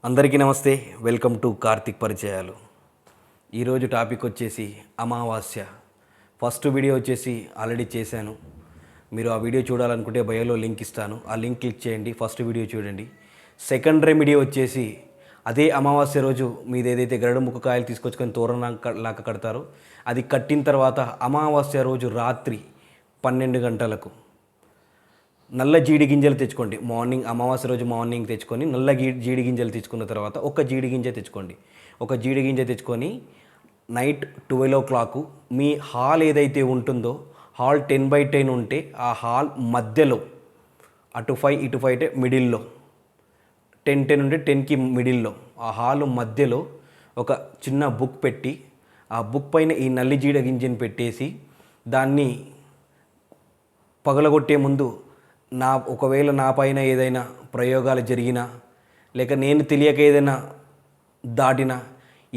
అందరికీ నమస్తే. Welcome to Karthik పరిచయాలు. ఈరోజు టాపిక్ వచ్చేసి అమావాస్య. ఫస్ట్ వీడియో వచ్చేసి ఆల్రెడీ చేశాను. మీరు ఆ వీడియో చూడాలనుకుంటే బయోలో లింక్ ఇస్తాను, ఆ లింక్ క్లిక్ చేయండి, ఫస్ట్ వీడియో చూడండి. సెకండ్ రెమెడీ వచ్చేసి అదే అమావాస్య రోజు మీది ఏదైతే గరడు ముక్కకాయలు తీసుకొచ్చుకొని తోరణాక కడతారో అది కట్టిన తర్వాత అమావాస్య రోజు రాత్రి 12 గంటలకు నల్ల జీడి గింజలు తెచ్చుకోండి. మార్నింగ్ అమావాస్య రోజు మార్నింగ్ తెచ్చుకొని నల్ల జీడి గింజలు తెచ్చుకున్న తర్వాత ఒక జీడి గింజ తెచ్చుకోండి. ఒక జీడి గింజ తెచ్చుకొని నైట్ 12 మీ హాల్ ఏదైతే ఉంటుందో హాల్ 10/10 ఉంటే ఆ హాల్ మధ్యలో అటు 5 ఇటు 5 అంటే మిడిల్లో 10-10 ఉంటే 10కి మిడిల్లో ఆ హాల్ మధ్యలో ఒక చిన్న బుక్ పెట్టి ఆ బుక్ పైన ఈ నల్లి జీడ గింజని పెట్టేసి దాన్ని పగలగొట్టే ముందు ఒకవేళ నా పైన ఏదైనా ప్రయోగాలు జరిగినా లేక నేను తెలియక ఏదైనా దాటినా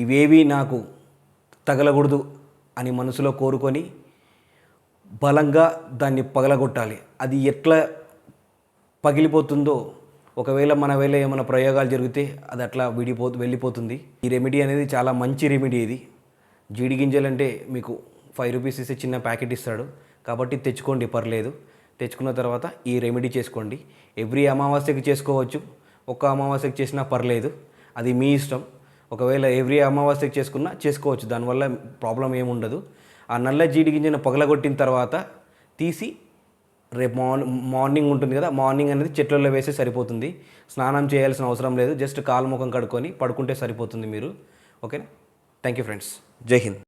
ఇవేవి నాకు తగలకూడదు అని మనసులో కోరుకొని బలంగా దాన్ని పగలగొట్టాలి. అది ఎట్లా పగిలిపోతుందో ఒకవేళ మన వేళ ఏమైనా ప్రయోగాలు జరిగితే అది అట్లా వెళ్ళిపోతుంది. ఈ రెమెడీ అనేది చాలా మంచి రెమెడీ. ఇది జీడి గింజలు అంటే మీకు 5 రూపీస్ ఇస్తే చిన్న ప్యాకెట్ ఇస్తాడు కాబట్టి తెచ్చుకోండి, పర్లేదు. తెచ్చుకున్న తర్వాత ఈ రెమెడీ చేసుకోండి. ఎవ్రీ అమావాస్యకి చేసుకోవచ్చు, ఒక్క అమావాస్యకి చేసినా పర్లేదు, అది మీ ఇష్టం. ఒకవేళ ఎవ్రీ అమావాస్యకి చేసుకున్నా చేసుకోవచ్చు, దానివల్ల ప్రాబ్లం ఏముండదు. ఆ నల్ల జీడి గింజను పగలగొట్టిన తర్వాత తీసి రేపు మార్నింగ్ ఉంటుంది కదా, మార్నింగ్ అనేది చెట్లలో వేస్తే సరిపోతుంది. స్నానం చేయాల్సిన అవసరం లేదు, జస్ట్ కాలు ముఖం కడుక్కొని పడుకుంటే సరిపోతుంది మీరు. ఓకేనా? Thank you friends. జై హింద్.